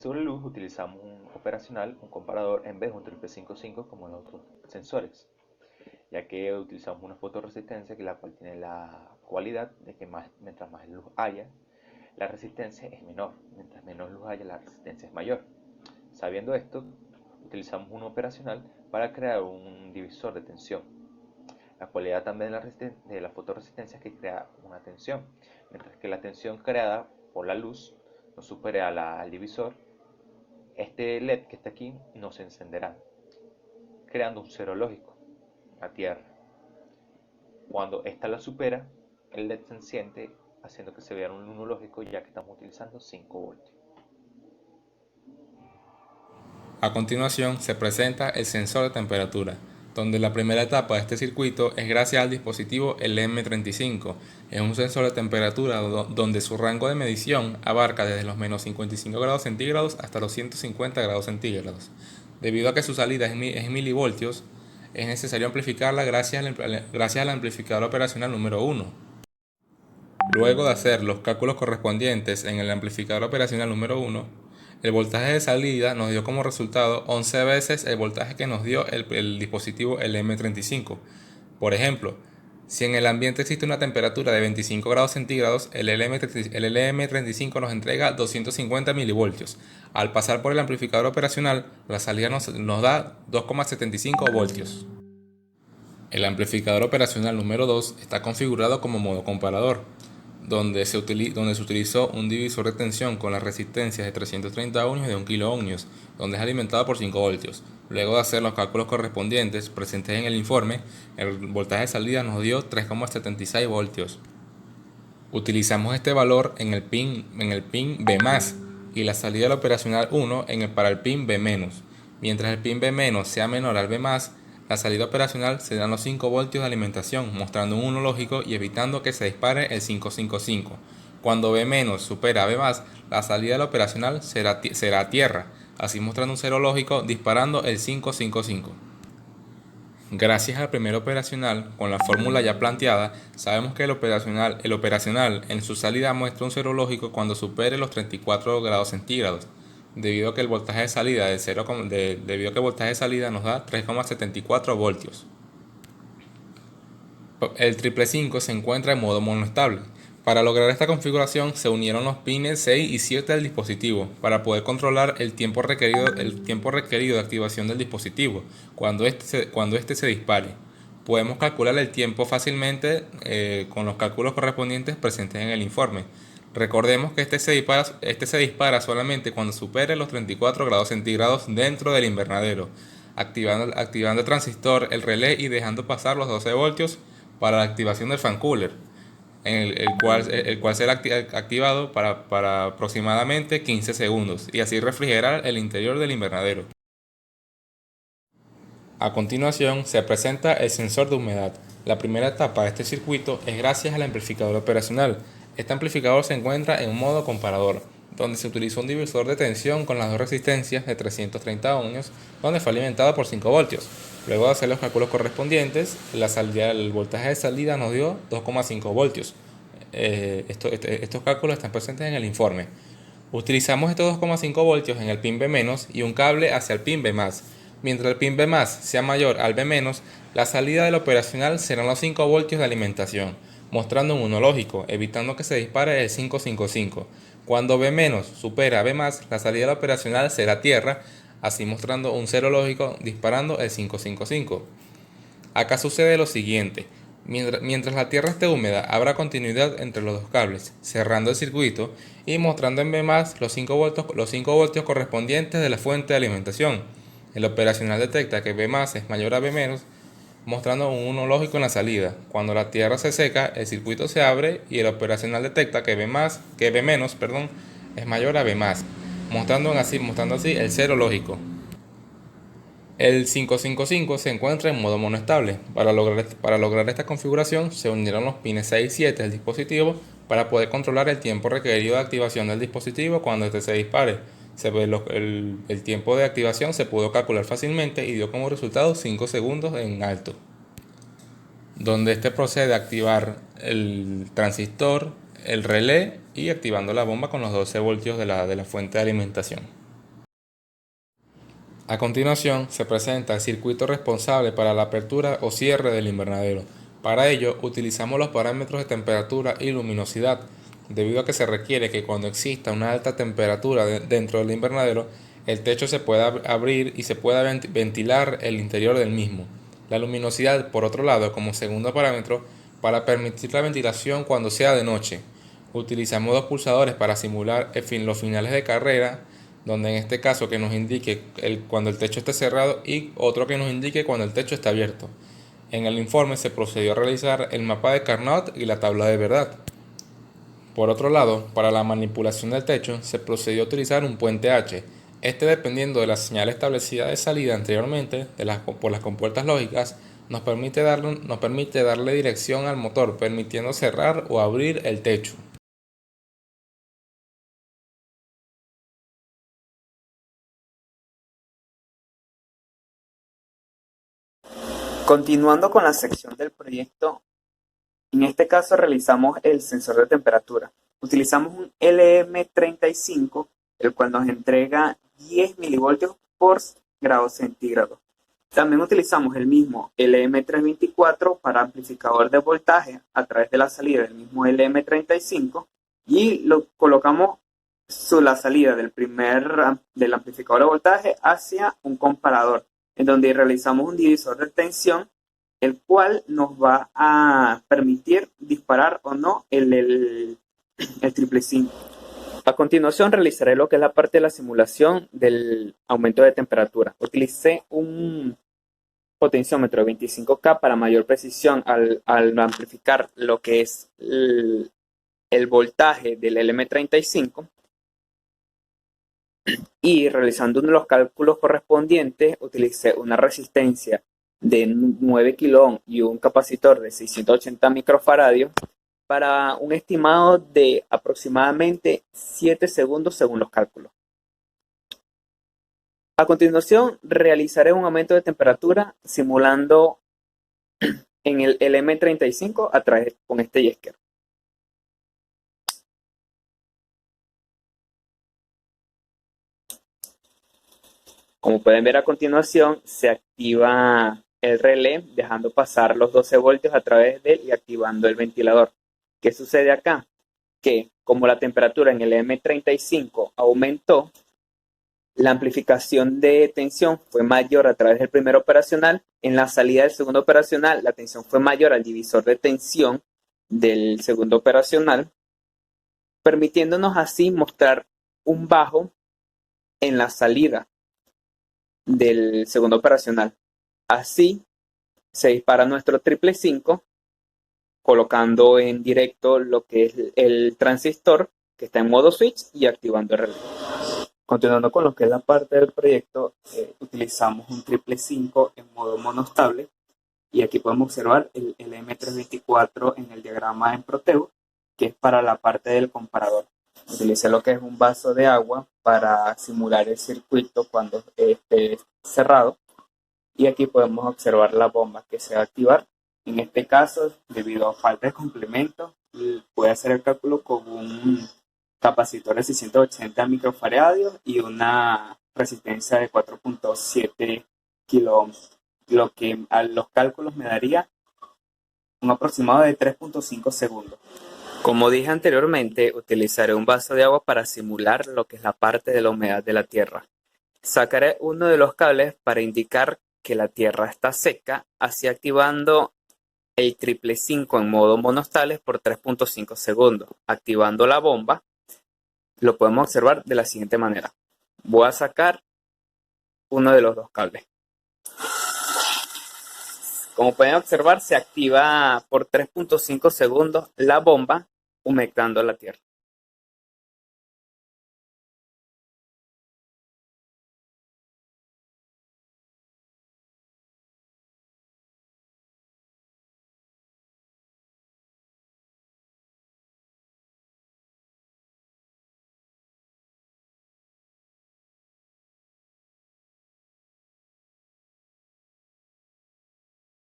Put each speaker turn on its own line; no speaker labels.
Sobre luz utilizamos un operacional, un comparador, en vez de un triple 55 como en otros sensores, ya que utilizamos una fotorresistencia que la cual tiene la cualidad de que mientras más luz haya, la resistencia es menor, mientras menos luz haya, la resistencia es mayor. Sabiendo esto, utilizamos un operacional para crear un divisor de tensión. La cualidad también de la fotorresistencia es que crea una tensión, mientras que la tensión creada por la luz no supere al divisor, este LED que está aquí no se encenderá, creando un cero lógico, la Tierra. Cuando esta la supera, el LED se enciende, haciendo que se vea un 1 lógico, ya que estamos utilizando 5 voltios.
A continuación se presenta el sensor de temperatura, donde la primera etapa de este circuito es gracias al dispositivo LM35. Es un sensor de temperatura donde su rango de medición abarca desde los menos 55 grados centígrados hasta los 150 grados centígrados. Debido a que su salida es milivoltios, es necesario amplificarla gracias al amplificador operacional número 1. Luego de hacer los cálculos correspondientes en el amplificador operacional número 1, el voltaje de salida nos dio como resultado 11 veces el voltaje que nos dio el dispositivo LM35. Por ejemplo, si en el ambiente existe una temperatura de 25 grados centígrados, el LM35 nos entrega 250 milivoltios. Al pasar por el amplificador operacional, la salida nos da 2,75 voltios. El amplificador operacional número 2 está configurado como modo comparador, donde se utilizó un divisor de tensión con las resistencias de 330 ohmios y de 1 kilo ohmios, donde es alimentado por 5 voltios. Luego de hacer los cálculos correspondientes presentes en el informe, el voltaje de salida nos dio 3,76 voltios. Utilizamos este valor en el pin B+, y la salida del operacional 1 para el pin B-. Mientras el pin B- sea menor al B+, la salida operacional serán los 5 voltios de alimentación, mostrando un 1 lógico y evitando que se dispare el 555. Cuando B- supera a B+, la salida del operacional será a tierra, así mostrando un 0 lógico disparando el 555. Gracias al primer operacional, con la fórmula ya planteada, sabemos que el operacional en su salida muestra un cero lógico cuando supere los 34 grados centígrados, debido a que el voltaje de salida, debido a que el voltaje de salida nos da 3,74 voltios. El triple 5 se encuentra en modo monoestable. Para lograr esta configuración se unieron los pines 6 y 7 del dispositivo para poder controlar el tiempo requerido de activación del dispositivo cuando este se dispare. Podemos calcular el tiempo fácilmente con los cálculos correspondientes presentes en el informe. Recordemos que este se dispara solamente cuando supere los 34 grados centígrados dentro del invernadero, activando el transistor, el relé y dejando pasar los 12 voltios para la activación del fan cooler, el cual será activado para aproximadamente 15 segundos y así refrigerar el interior del invernadero. A continuación se presenta el sensor de humedad. La primera etapa de este circuito es gracias al amplificador operacional. Este amplificador se encuentra en modo comparador, donde se utilizó un divisor de tensión con las dos resistencias de 330 ohmios, donde fue alimentado por 5 voltios. Luego de hacer los cálculos correspondientes, el voltaje de salida nos dio 2,5 voltios. Estos cálculos están presentes en el informe. Utilizamos estos 2,5 voltios en el pin B- y un cable hacia el pin B+. Mientras el pin B+ sea mayor al B-, la salida del operacional serán los 5 voltios de alimentación, mostrando un 1 lógico, evitando que se dispare el 555. Cuando B- supera a B+, la salida del operacional será tierra, así mostrando un 0 lógico disparando el 555. Acá sucede lo siguiente: mientras la tierra esté húmeda, habrá continuidad entre los dos cables, cerrando el circuito y mostrando en B+, los 5 voltios correspondientes de la fuente de alimentación. El operacional detecta que B+ es mayor a B-, mostrando un 1 lógico en la salida. Cuando la tierra se seca, el circuito se abre y el operacional detecta que B-, es mayor a B+, mostrando así el 0 lógico. El 555 se encuentra en modo monoestable. Para lograr esta configuración se unieron los pines 6 y 7 del dispositivo para poder controlar el tiempo requerido de activación del dispositivo cuando este se dispare. El tiempo de activación se pudo calcular fácilmente y dio como resultado 5 segundos en alto, donde este procede a activar el transistor, el relé y activando la bomba con los 12 voltios de la fuente de alimentación. A continuación, se presenta el circuito responsable para la apertura o cierre del invernadero. Para ello, utilizamos los parámetros de temperatura y luminosidad, debido a que se requiere que cuando exista una alta temperatura dentro del invernadero, el techo se pueda abrir y se pueda ventilar el interior del mismo. La luminosidad, por otro lado, como segundo parámetro, para permitir la ventilación cuando sea de noche. Utilizamos dos pulsadores para simular los finales de carrera, donde en este caso que nos indique cuando el techo esté cerrado y otro que nos indique cuando el techo está abierto. En el informe se procedió a realizar el mapa de Carnot y la tabla de verdad. Por otro lado, para la manipulación del techo se procedió a utilizar un puente H. Este, dependiendo de la señal establecida de salida anteriormente por las compuertas lógicas, nos permite darle dirección al motor, permitiendo cerrar o abrir el techo.
Continuando con la sección del proyecto, en este caso realizamos el sensor de temperatura. Utilizamos un LM35, el cual nos entrega 10 milivoltios por grado centígrado. También utilizamos el mismo LM324 para amplificador de voltaje a través de la salida del mismo LM35 y lo colocamos la salida del amplificador de voltaje hacia un comparador, en donde realizamos un divisor de tensión, el cual nos va a permitir disparar o no el triple 5. A continuación realizaré lo que es la parte de la simulación del aumento de temperatura. Utilicé un potenciómetro de 25K para mayor precisión al amplificar lo que es el voltaje del LM35. Y realizando uno de los cálculos correspondientes, utilicé una resistencia de 9 kilo y un capacitor de 680 microfaradios para un estimado de aproximadamente 7 segundos según los cálculos. A continuación, realizaré un aumento de temperatura simulando en el LM35 a través con este yesquero. Como pueden ver a continuación, se activa el relé dejando pasar los 12 voltios a través de él y activando el ventilador. ¿Qué sucede acá? Que como la temperatura en el M35 aumentó, la amplificación de tensión fue mayor a través del primer operacional. En la salida del segundo operacional, la tensión fue mayor al divisor de tensión del segundo operacional, permitiéndonos así mostrar un bajo en la salida del segundo operacional. Así se dispara nuestro triple 5, colocando en directo lo que es el transistor que está en modo switch y activando el relé. Continuando con lo que es la parte del proyecto, utilizamos un triple 5 en modo monostable y aquí podemos observar el M324 en el diagrama en Proteo, que es para la parte del comparador. Utilicé lo que es un vaso de agua para simular el circuito cuando esté cerrado y aquí podemos observar la bomba que se va a activar. En este caso, debido a falta de complemento, puede hacer el cálculo con un capacitor de 680 microfaradios y una resistencia de 4.7 kilo ohms, lo que a los cálculos me daría un aproximado de 3.5 segundos. Como dije anteriormente, utilizaré un vaso de agua para simular lo que es la parte de la humedad de la tierra. Sacaré uno de los cables para indicar que la tierra está seca, así activando el triple 5 en modo monostable por 3.5 segundos. Activando la bomba, lo podemos observar de la siguiente manera. Voy a sacar uno de los dos cables. Como pueden observar, se activa por 3.5 segundos la bomba humectando la tierra.